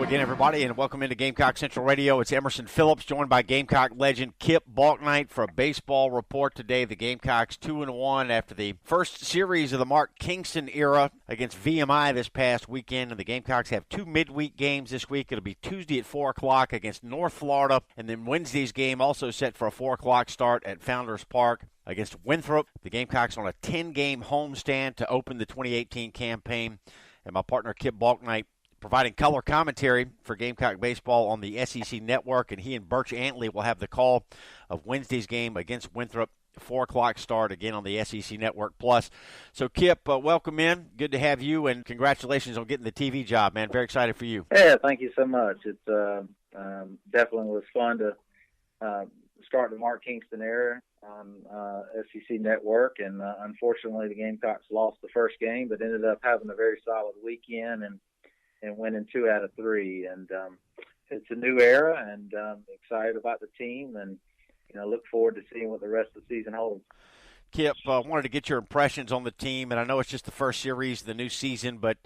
again, everybody, and welcome into Gamecock Central Radio. It's Emerson Phillips, joined by Gamecock legend Kip Bouknight for a baseball report today. The Gamecocks 2-1 after the first series of the Mark Kingston era against VMI this past weekend, and the Gamecocks have two midweek games this week. It'll be Tuesday at 4 o'clock against North Florida, and then Wednesday's game also set for a 4 o'clock start at Founders Park against Winthrop. The Gamecocks on a 10-game homestand to open the 2018 campaign, and my partner Kip Bouknight providing color commentary for Gamecock baseball on the SEC Network, and he and Birch Antley will have the call of Wednesday's game against Winthrop, 4 o'clock start, again on the SEC Network Plus. So, Kip, welcome in. Good to have you, and congratulations on getting the TV job, man. Very excited for you. Yeah, thank you so much. It definitely was fun to start the Mark Kingston era on SEC Network, and unfortunately the Gamecocks lost the first game, but ended up having a very solid weekend and winning 2 out of 3. And it's a new era, and excited about the team, and look forward to seeing what the rest of the season holds. Kip, wanted to get your impressions on the team, and I know it's just the first series of the new season, but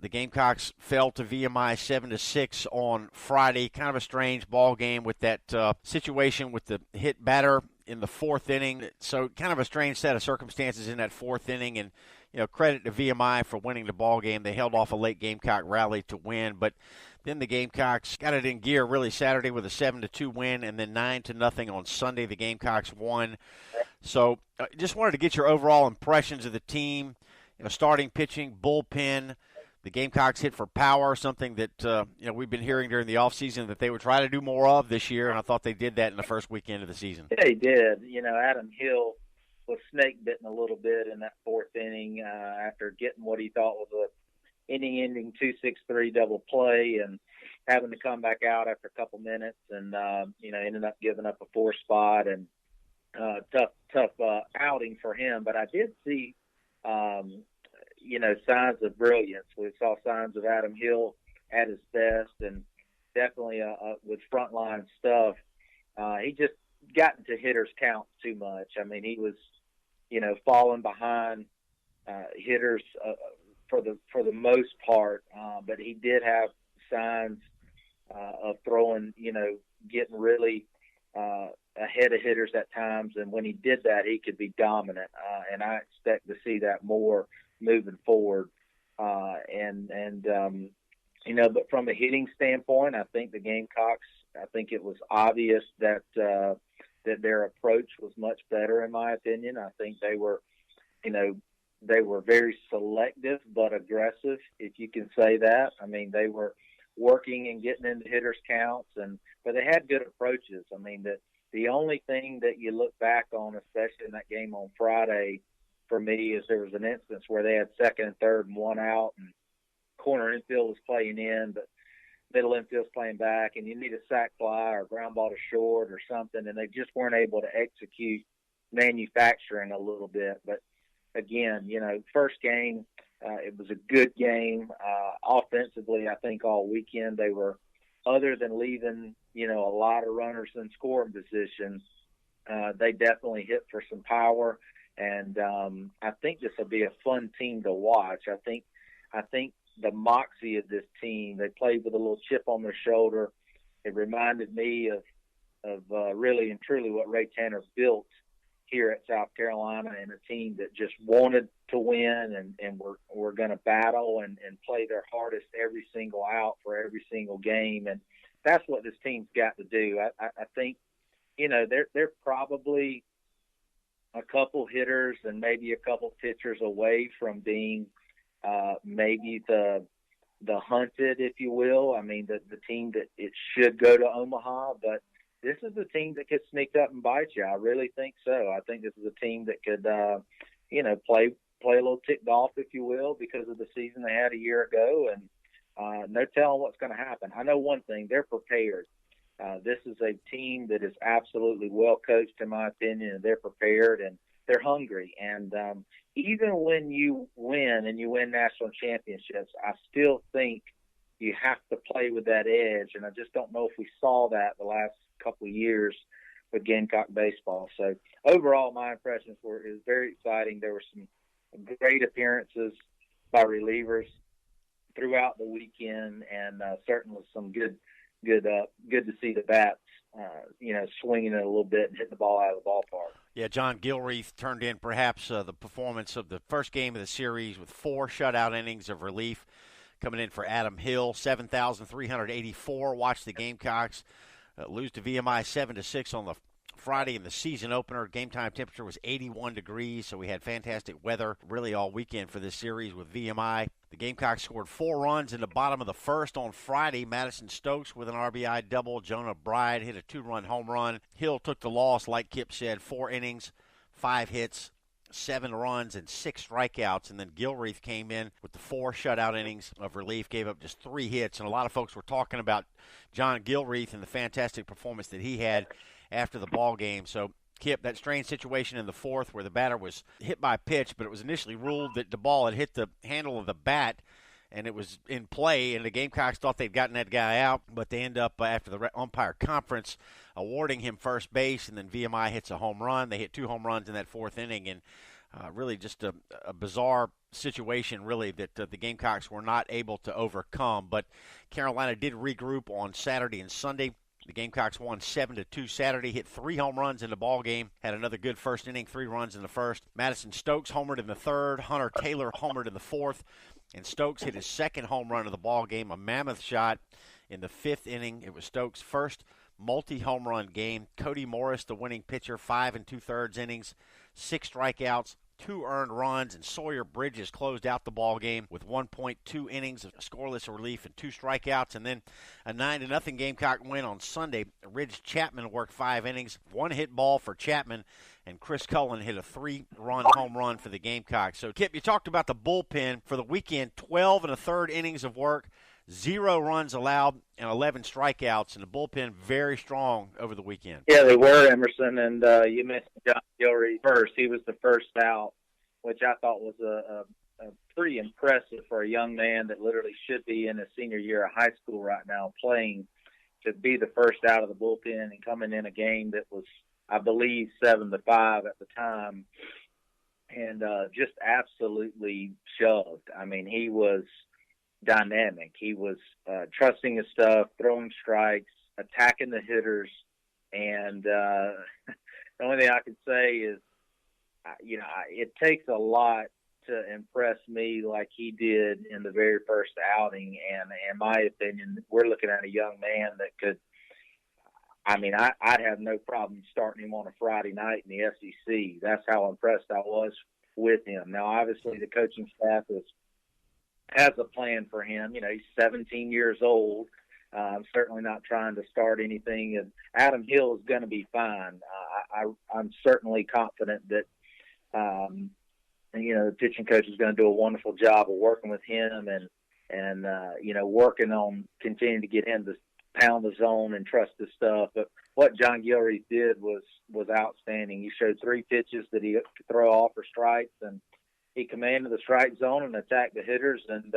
the Gamecocks fell to VMI 7-6 on Friday. Kind of a strange ball game with that situation with the hit batter in the fourth inning. So kind of a strange set of circumstances in that fourth inning, and credit to VMI for winning the ball game. They held off a late Gamecock rally to win, but then the Gamecocks got it in gear really Saturday with a 7-2 win, and then 9-0 on Sunday. The Gamecocks won. So just wanted to get your overall impressions of the team. Starting pitching, bullpen. The Gamecocks hit for power, something that we've been hearing during the offseason that they would try to do more of this year, and I thought they did that in the first weekend of the season. Yeah, they did. Adam Hill was snake-bitten a little bit in that fourth inning after getting what he thought was a inning-ending 2-6-3 double play and having to come back out after a couple minutes, and ended up giving up a 4 spot, and tough outing for him. But I did see signs of brilliance. We saw signs of Adam Hill at his best, and definitely with frontline stuff. He just got into hitters' counts too much. I mean, he was, falling behind hitters for the most part, but he did have signs of throwing, getting really ahead of hitters at times, and when he did that, he could be dominant, and I expect to see that more moving forward. But from a hitting standpoint, I think the Gamecocks, I think it was obvious that their approach was much better, in my opinion. I think they were very selective but aggressive, if you can say that. I mean, they were working and getting into hitters' counts, but they had good approaches. I mean, the only thing that you look back on, especially in that game on Friday, for me, is there was an instance where they had second and third and 1 out, and corner infield was playing in, but middle infield's playing back, and you need a sac fly or ground ball to short or something, and they just weren't able to execute manufacturing a little bit. But again, first game, it was a good game. Offensively, I think all weekend they were, other than leaving, a lot of runners in scoring position, they definitely hit for some power. And I think this will be a fun team to watch. I think the moxie of this team, they played with a little chip on their shoulder. It reminded me of really and truly what Ray Tanner built here at South Carolina, and a team that just wanted to win and were going to battle and play their hardest every single out for every single game. And that's what this team's got to do. I think, they're probably a couple hitters and maybe a couple pitchers away from being maybe the hunted, if you will. I mean, the team that it should go to Omaha, but this is a team that could sneak up and bite you. I really think so. I think this is a team that could, play a little ticked off, if you will, because of the season they had a year ago, and no telling what's going to happen. I know one thing: they're prepared. This is a team that is absolutely well coached, in my opinion, and they're prepared and they're hungry. And even when you win and you win national championships, I still think you have to play with that edge. And I just don't know if we saw that the last couple of years with Gamecock baseball. So overall, my impressions were it was very exciting. There were some great appearances by relievers throughout the weekend, and certainly some good to see the bats, swinging it a little bit and hitting the ball out of the ballpark. Yeah, John Gilreath turned in perhaps the performance of the first game of the series with 4 shutout innings of relief. Coming in for Adam Hill, 7,384. Watched the Gamecocks lose to VMI 7-6 on the Friday in the season opener. Game time temperature was 81 degrees, so we had fantastic weather really all weekend for this series with VMI. The Gamecocks scored 4 runs in the bottom of the first on Friday. Madison Stokes with an RBI double. Jonah Bride hit a 2-run home run. Hill took the loss, like Kip said, 4 innings, 5 hits, 7 runs, and 6 strikeouts. And then Gilreath came in with the 4 shutout innings of relief, gave up just 3 hits. And a lot of folks were talking about John Gilreath and the fantastic performance that he had after the ball game. So, Kip, that strange situation in the fourth where the batter was hit by a pitch, but it was initially ruled that the ball had hit the handle of the bat and it was in play, and the Gamecocks thought they'd gotten that guy out, but they end up, after the umpire conference, awarding him first base, and then VMI hits a home run. They hit 2 home runs in that fourth inning, and really just a bizarre situation, really, that the Gamecocks were not able to overcome. But Carolina did regroup on Saturday and Sunday. The Gamecocks won 7-2 Saturday, hit 3 home runs in the ball game, had another good first inning, 3 runs in the first. Madison Stokes homered in the third, Hunter Taylor homered in the fourth, and Stokes hit his second home run of the ball game, a mammoth shot in the 5th inning. It was Stokes' first multi-home run game. Cody Morris, the winning pitcher, 5 2/3 innings, 6 strikeouts, 2 earned runs, and Sawyer Bridges closed out the ball game with 1.2 innings of scoreless relief and 2 strikeouts, and then a 9-0 Gamecock win on Sunday. Ridge Chapman worked 5 innings, 1 hit ball for Chapman, and Chris Cullen hit a 3-run home run for the Gamecocks. So, Kip, you talked about the bullpen for the weekend, 12 1/3 innings of work, 0 runs allowed, and 11 strikeouts, and the bullpen very strong over the weekend. Yeah, they were, Emerson, and you mentioned John Gilreath first. He was the first out, which I thought was a pretty impressive for a young man that literally should be in his senior year of high school right now, playing to be the first out of the bullpen and coming in a game that was, I believe, 7-5 at the time, and just absolutely shoved. I mean, he was dynamic. He was trusting his stuff, throwing strikes, attacking the hitters, and the only thing I can say is, it takes a lot to impress me like he did in the very first outing, and in my opinion, we're looking at a young man that could, I'd have no problem starting him on a Friday night in the SEC. That's how impressed I was with him. Now, obviously, the coaching staff has a plan for him. He's 17 years old. I'm certainly not trying to start anything. And Adam Hill is going to be fine. I'm certainly confident that, the pitching coach is going to do a wonderful job of working with him and working on continuing to get him to pound the zone and trust his stuff. But what John Gilreath did was outstanding. He showed 3 pitches that he could throw off for strikes, and he commanded the strike zone and attacked the hitters, and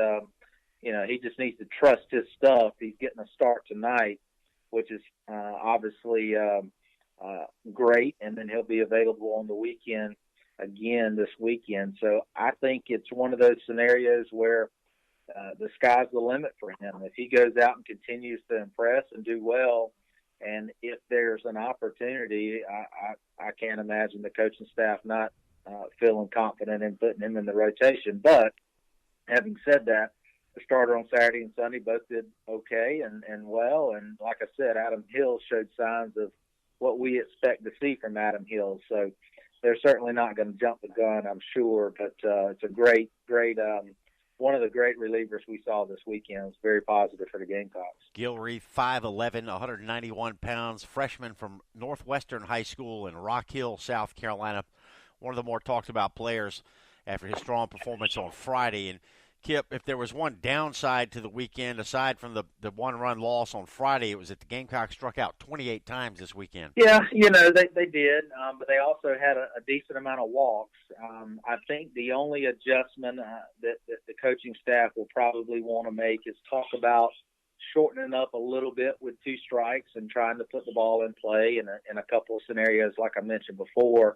he just needs to trust his stuff. He's getting a start tonight, which is obviously great, and then he'll be available on the weekend again this weekend. So I think it's one of those scenarios where the sky's the limit for him. If he goes out and continues to impress and do well, and if there's an opportunity, I can't imagine the coaching staff not feeling confident in putting him in the rotation. But having said that, the starter on Saturday and Sunday both did okay and well. And like I said, Adam Hill showed signs of what we expect to see from Adam Hill. So they're certainly not going to jump the gun, I'm sure. But it's a great one of the great relievers we saw this weekend. It's very positive for the Gamecocks. Gilreath, 5'11", 191 pounds, freshman from Northwestern High School in Rock Hill, South Carolina. One of the more talked about players after his strong performance on Friday. And Kip, if there was one downside to the weekend, aside from the 1-run loss on Friday, it was that the Gamecocks struck out 28 times this weekend. Yeah, they did, but they also had a decent amount of walks. I think the only adjustment that the coaching staff will probably want to make is talk about shortening up a little bit with 2 strikes and trying to put the ball in play in a couple of scenarios, like I mentioned before,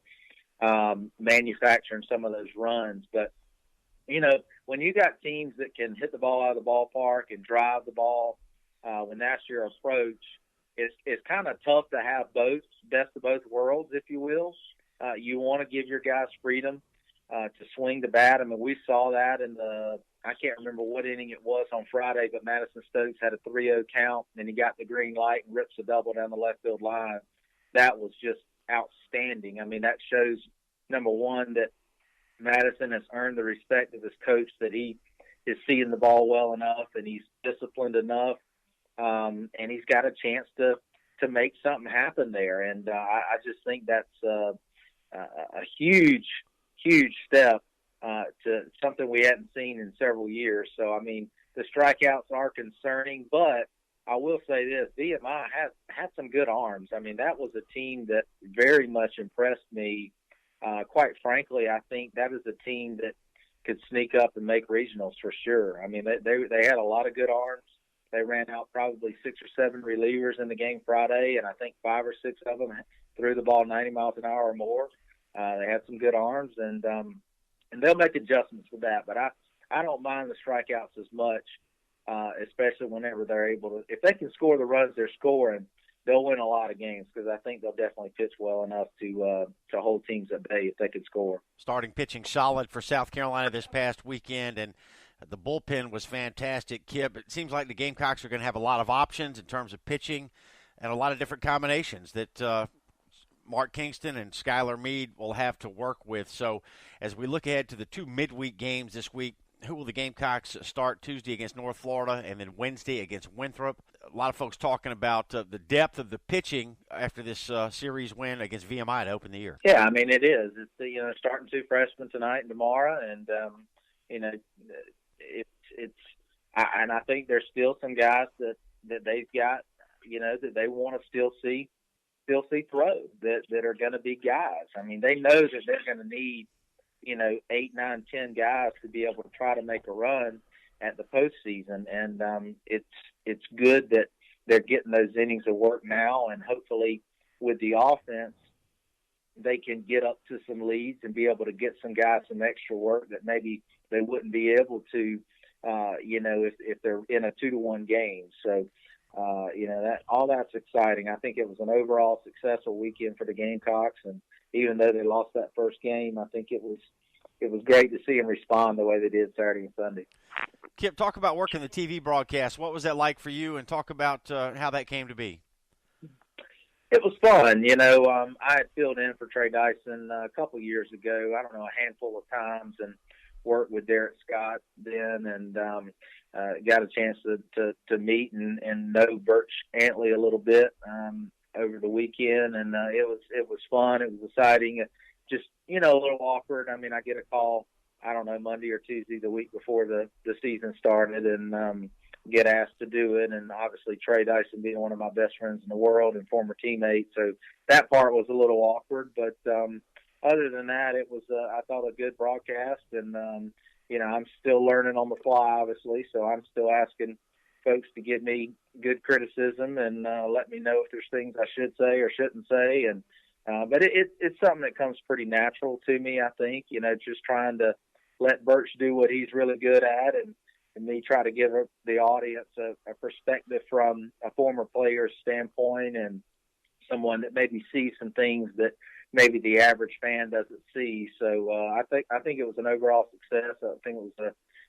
manufacturing some of those runs. But when you got teams that can hit the ball out of the ballpark and drive the ball, when that's your approach, it's kind of tough to have both, best of both worlds, if you will. You want to give your guys freedom to swing the bat. I mean, we saw that I can't remember what inning it was on Friday, but Madison Stokes had a 3-0 count, and he got the green light and rips a double down the left field line. That was just outstanding. I mean, that shows, number one, that Madison has earned the respect of his coach, that he is seeing the ball well enough and he's disciplined enough, and he's got a chance to make something happen there. And I just think that's a huge step to something we hadn't seen in several years. So, I mean, the strikeouts are concerning, but I will say this, VMI had some good arms. I mean, that was a team that very much impressed me. Quite frankly, I think that is a team that could sneak up and make regionals for sure. I mean, they had a lot of good arms. They ran out probably 6 or 7 relievers in the game Friday, and I think 5 or 6 of them threw the ball 90 miles an hour or more. They had some good arms, and they'll make adjustments with that. But I don't mind the strikeouts as much, especially whenever they're able to. If they can score the runs they're scoring, they'll win a lot of games, because I think they'll definitely pitch well enough to hold teams at bay if they can score. Starting pitching solid for South Carolina this past weekend, and the bullpen was fantastic. Kip, it seems like the Gamecocks are going to have a lot of options in terms of pitching and a lot of different combinations that Mark Kingston and Skylar Meade will have to work with. So as we look ahead to the 2 midweek games this week, who will the Gamecocks start Tuesday against North Florida and then Wednesday against Winthrop? A lot of folks talking about the depth of the pitching after this series win against VMI to open the year. Yeah, I mean, it is. It's starting 2 freshmen tonight and tomorrow, and and I think there's still some guys that they've got, that they want to still see throw that are going to be guys. I mean, they know that they're going to need 8, 9, 10 guys to be able to try to make a run at the postseason, and it's good that they're getting those innings of work now, and hopefully with the offense they can get up to some leads and be able to get some guys some extra work that maybe they wouldn't be able to, if they're in a 2-1 game. So, that all that's exciting. I think it was an overall successful weekend for the Gamecocks, and even though they lost that first game, I think it was great to see them respond the way they did Saturday and Sunday. Kip, talk about working the TV broadcast. What was that like for you, and talk about how that came to be? It was fun. I had filled in for Trey Dyson a couple years ago, I don't know, a handful of times, and worked with Derek Scott then, and got a chance to meet and know Birch Antley a little bit over the weekend, and it was fun. It was exciting. Just, a little awkward. I mean, I get a call, I don't know, Monday or Tuesday the week before the season started, and get asked to do it. And obviously Trey Dyson being one of my best friends in the world and former teammate. So that part was a little awkward, but other than that, it was, I thought, a good broadcast. And, I'm still learning on the fly, obviously. So I'm still asking folks to give me good criticism and let me know if there's things I should say or shouldn't say. And, but it's something that comes pretty natural to me, I think, just trying to let Birch do what he's really good at, and me try to give the audience a perspective from a former player's standpoint, and someone that maybe sees some things that maybe the average fan doesn't see. So I think it was an overall success. I think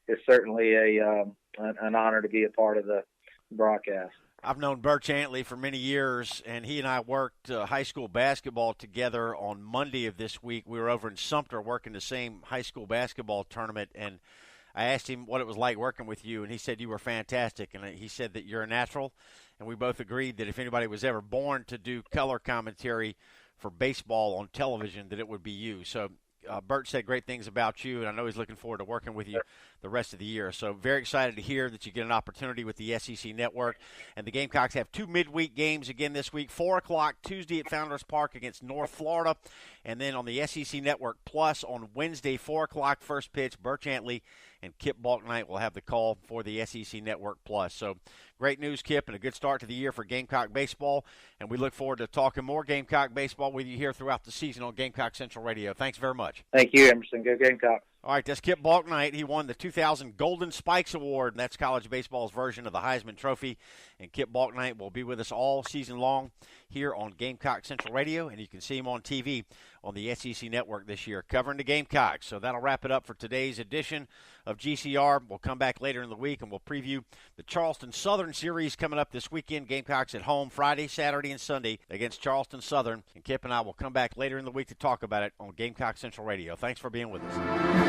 it's certainly an honor to be a part of the broadcast. I've known Birch Antley for many years, and he and I worked high school basketball together. On Monday of this week, we were over in Sumter working the same high school basketball tournament, and I asked him what it was like working with you, and he said you were fantastic, and he said that you're a natural, and we both agreed that if anybody was ever born to do color commentary for baseball on television, that it would be you. So Bert said great things about you, and I know he's looking forward to working with you the rest of the year. So very excited to hear that you get an opportunity with the SEC Network. And the Gamecocks have 2 midweek games again this week, 4 o'clock Tuesday at Founders Park against North Florida, and then on the SEC Network Plus on Wednesday, 4 o'clock first pitch, Birch Antley and Kip Bouknight will have the call for the SEC Network Plus. So great news, Kip, and a good start to the year for Gamecock baseball. And we look forward to talking more Gamecock baseball with you here throughout the season on Gamecock Central Radio. Thanks very much. Thank you, Emerson. Go Gamecocks. All right, that's Kip Bouknight. He won the 2000 Golden Spikes Award, and that's college baseball's version of the Heisman Trophy. And Kip Bouknight will be with us all season long here on Gamecock Central Radio, and you can see him on TV on the SEC Network this year covering the Gamecocks. So that'll wrap it up for today's edition of GCR. We'll come back later in the week, and we'll preview the Charleston Southern series coming up this weekend. Gamecocks at home Friday, Saturday, and Sunday against Charleston Southern. And Kip and I will come back later in the week to talk about it on Gamecock Central Radio. Thanks for being with us.